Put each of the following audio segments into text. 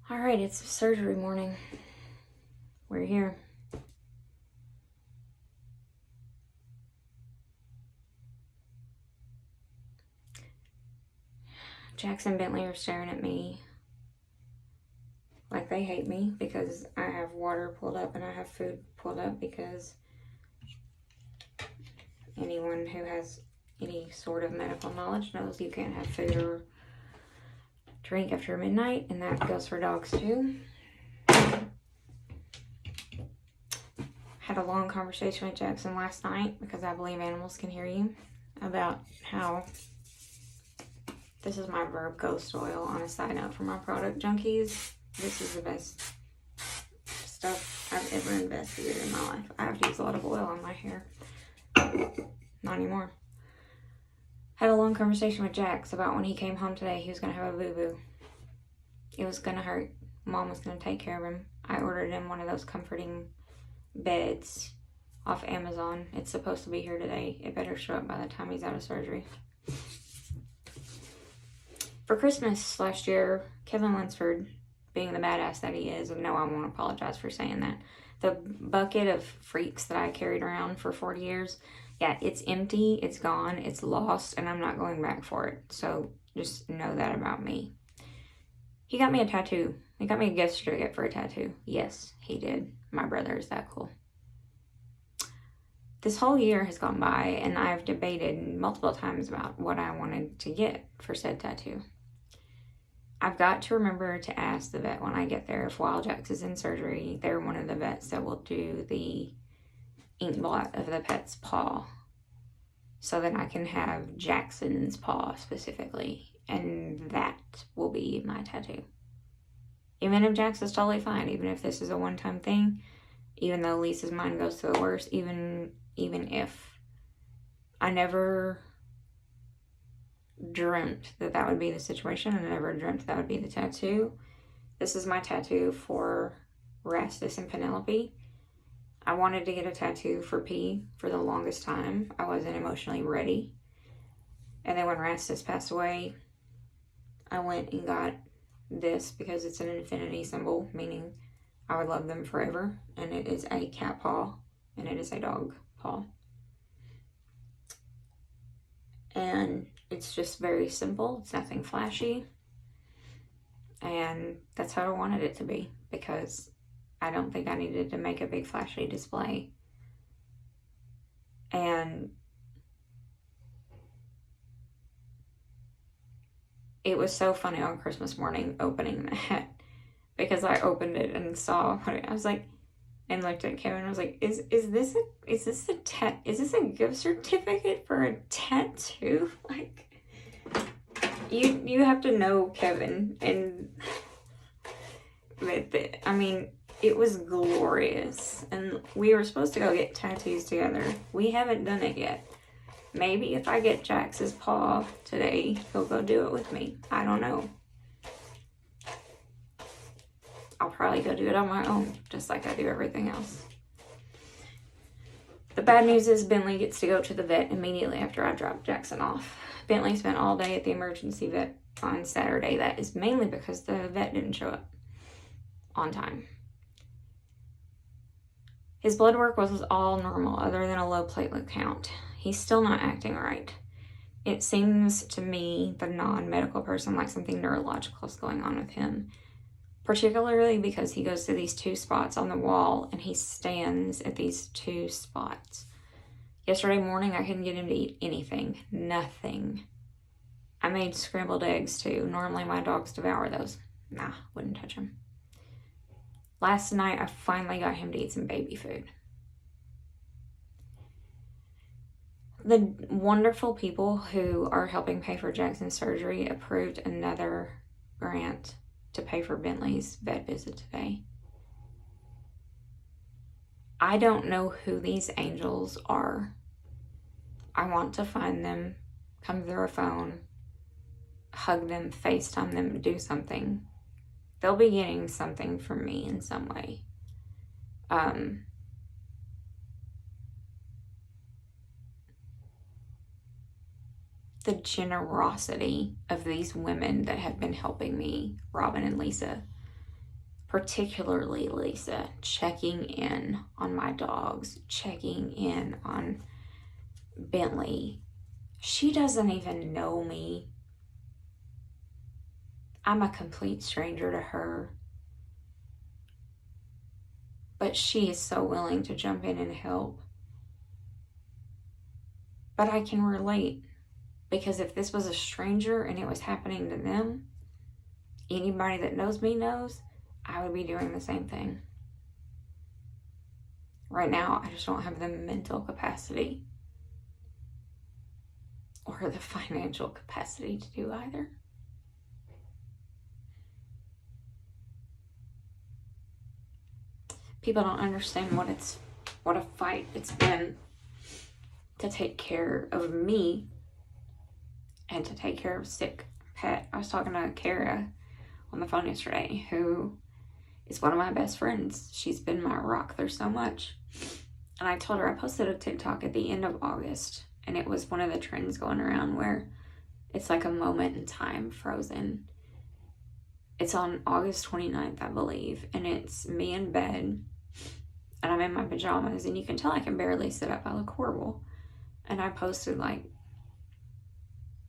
All right, it's surgery morning. We're here. Jackson Bentley are staring at me like they hate me because I have water pulled up and I have food pulled up, because anyone who has any sort of medical knowledge knows you can't have food or drink after midnight, and that goes for dogs too. Had a long conversation with Jackson last night, because I believe animals can hear you, about how this is my Verb Ghost Oil. On a side note, for my product junkies, this is the best stuff I've ever invested in my life. I have to use a lot of oil on my hair. Not anymore. Had a long conversation with Jax about when he came home today, he was going to have a boo-boo. It was going to hurt. Mom was going to take care of him. I ordered him one of those comforting beds off Amazon. It's supposed to be here today. It better show up by the time he's out of surgery. For Christmas last year, Kevin Lunsford, being the badass that he is, and no, I won't apologize for saying that, the bucket of freaks that I carried around for 40 years, yeah, it's empty, it's gone, it's lost, and I'm not going back for it. So just know that about me. He got me a tattoo. He got me a gift certificate for a tattoo. Yes, he did. My brother is that cool. This whole year has gone by, and I've debated multiple times about what I wanted to get for said tattoo. I've got to remember to ask the vet when I get there if while Jax is in surgery, they're one of the vets that will do the ink blot of the pet's paw, so that I can have Jackson's paw specifically, and that will be my tattoo. Even if Jax is totally fine, even if this is a one-time thing, even though Lisa's mind goes to the worst, even if I never dreamt that would be the situation, and I never dreamt that would be the tattoo. This is my tattoo for Rastus and Penelope. I wanted to get a tattoo for P for the longest time. I wasn't emotionally ready. And then when Rastus passed away, I went and got this because it's an infinity symbol, meaning I would love them forever. And it is a cat paw, and it is a dog paw. And it's just very simple. It's nothing flashy. And that's how I wanted it to be, because I don't think I needed to make a big flashy display. And it was so funny on Christmas morning opening that, because I opened it and saw what I was like, and looked at Kevin. I was like, is this a gift certificate for a tattoo? Like, you have to know Kevin, and I mean, it was glorious. And we were supposed to go get tattoos together. We haven't done it yet. Maybe if I get Jax's paw today, he'll go do it with me. I don't know. I'll probably go do it on my own, just like I do everything else. The bad news is Bentley gets to go to the vet immediately after I drop Jackson off. Bentley spent all day at the emergency vet on Saturday. That is mainly because the vet didn't show up on time. His blood work was all normal, other than a low platelet count. He's still not acting right. It seems to me, the non-medical person, like something neurological is going on with him, particularly because he goes to these two spots on the wall and he stands at these two spots. Yesterday morning, I couldn't get him to eat anything. Nothing. I made scrambled eggs too. Normally my dogs devour those. Nah, wouldn't touch them. Last night, I finally got him to eat some baby food. The wonderful people who are helping pay for Jackson's surgery approved another grant to pay for Bentley's vet visit today. I don't know who these angels are. I want to find them, come through a phone, hug them, FaceTime them, do something. They'll be getting something from me in some way. The generosity of these women that have been helping me, Robin and Lisa, particularly Lisa, checking in on my dogs, checking in on Bentley. She doesn't even know me. I'm a complete stranger to her. But she is so willing to jump in and help. But I can relate, because if this was a stranger and it was happening to them, anybody that knows me knows I would be doing the same thing. Right now, I just don't have the mental capacity or the financial capacity to do either. People don't understand what a fight it's been to take care of me and to take care of a sick pet. I was talking to Kara on the phone yesterday, who is one of my best friends. She's been my rock through so much. And I told her, I posted a TikTok at the end of August, and it was one of the trends going around where it's like a moment in time frozen. It's on August 29th, I believe, and it's me in bed, and I'm in my pajamas, and you can tell I can barely sit up. I look horrible. And I posted like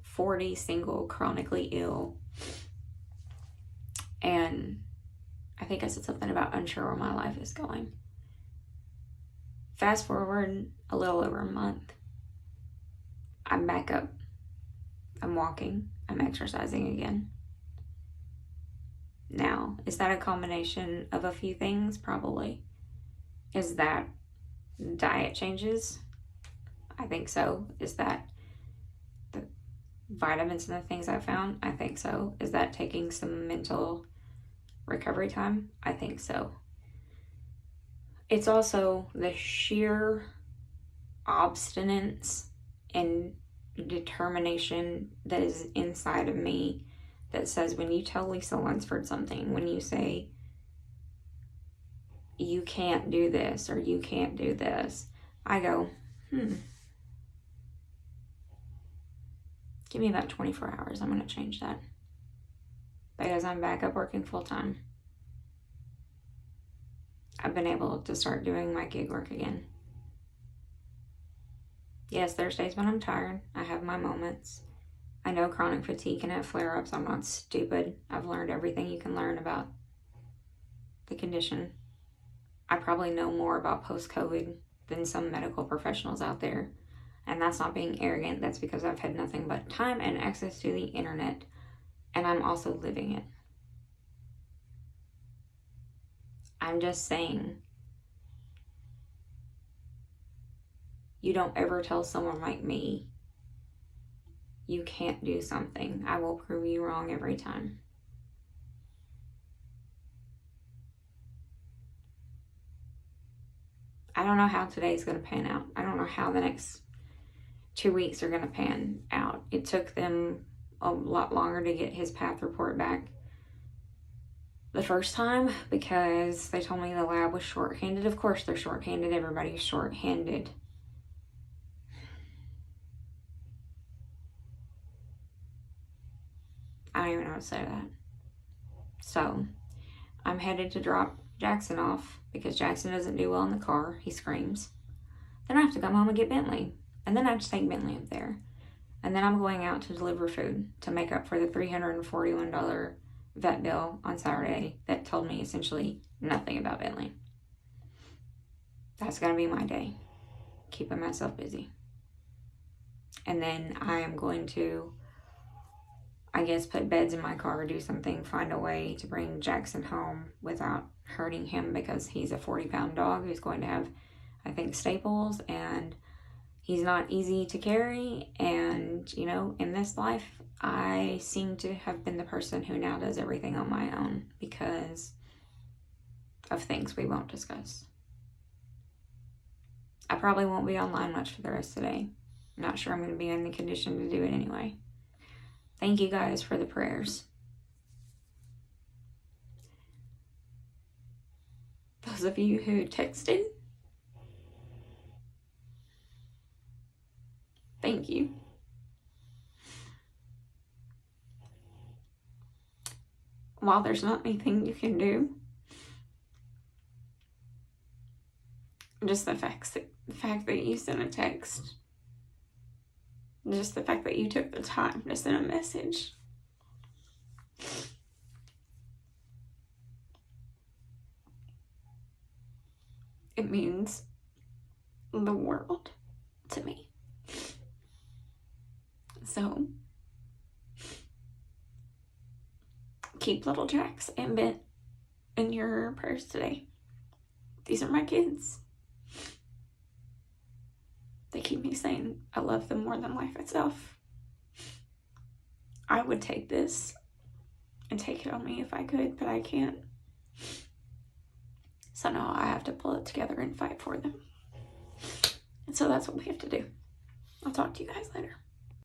40 single, chronically ill. And I think I said something about unsure where my life is going. Fast forward a little over a month. I'm back up. I'm walking. I'm exercising again. Now, is that a combination of a few things? Probably. Is that diet changes? I think so. Is that the vitamins and the things I found? I think so. Is that taking some mental recovery time? I think so. It's also the sheer obstinance and determination that is inside of me that says, when you tell Lisa Lunsford something, when you say, you can't do this or you can't do this, I go, give me about 24 hours. I'm going to change that. Because I'm back up working full time. I've been able to start doing my gig work again. Yes, there's days when I'm tired. I have my moments. I know chronic fatigue can have flare-ups. I'm not stupid. I've learned everything you can learn about the condition. I probably know more about post-COVID than some medical professionals out there. And that's not being arrogant. That's because I've had nothing but time and access to the internet. And I'm also living it. I'm just saying, you don't ever tell someone like me you can't do something. I will prove you wrong every time. I don't know how today's going to pan out. I don't know how the next 2 weeks are going to pan out. It took them a lot longer to get his path report back the first time because they told me the lab was short-handed. Of course they're short-handed. Everybody's short-handed. I don't even know how to say that. So I'm headed to drop Jackson off because Jackson doesn't do well in the car. He screams. Then I have to come home and get Bentley. And then I have to take Bentley up there. And then I'm going out to deliver food to make up for the $341 vet bill on Saturday that told me essentially nothing about Bentley. That's going to be my day. Keeping myself busy. And then I am going to, I guess, put beds in my car, do something, find a way to bring Jackson home without hurting him because he's a 40-pound dog who's going to have, I think, staples, and he's not easy to carry. And, you know, in this life, I seem to have been the person who now does everything on my own because of things we won't discuss. I probably won't be online much for the rest of the day. I'm not sure I'm going to be in the condition to do it anyway. Thank you guys for the prayers. Those of you who texted, thank you. While there's not anything you can do, just the fact that you sent a text, just the fact that you took the time to send a message. It means the world to me. So, keep little Jax and Bent in your prayers today. These are my kids. They keep me saying I love them more than life itself. I would take this and take it on me if I could, but I can't. So now I have to pull it together and fight for them. And so that's what we have to do. I'll talk to you guys later.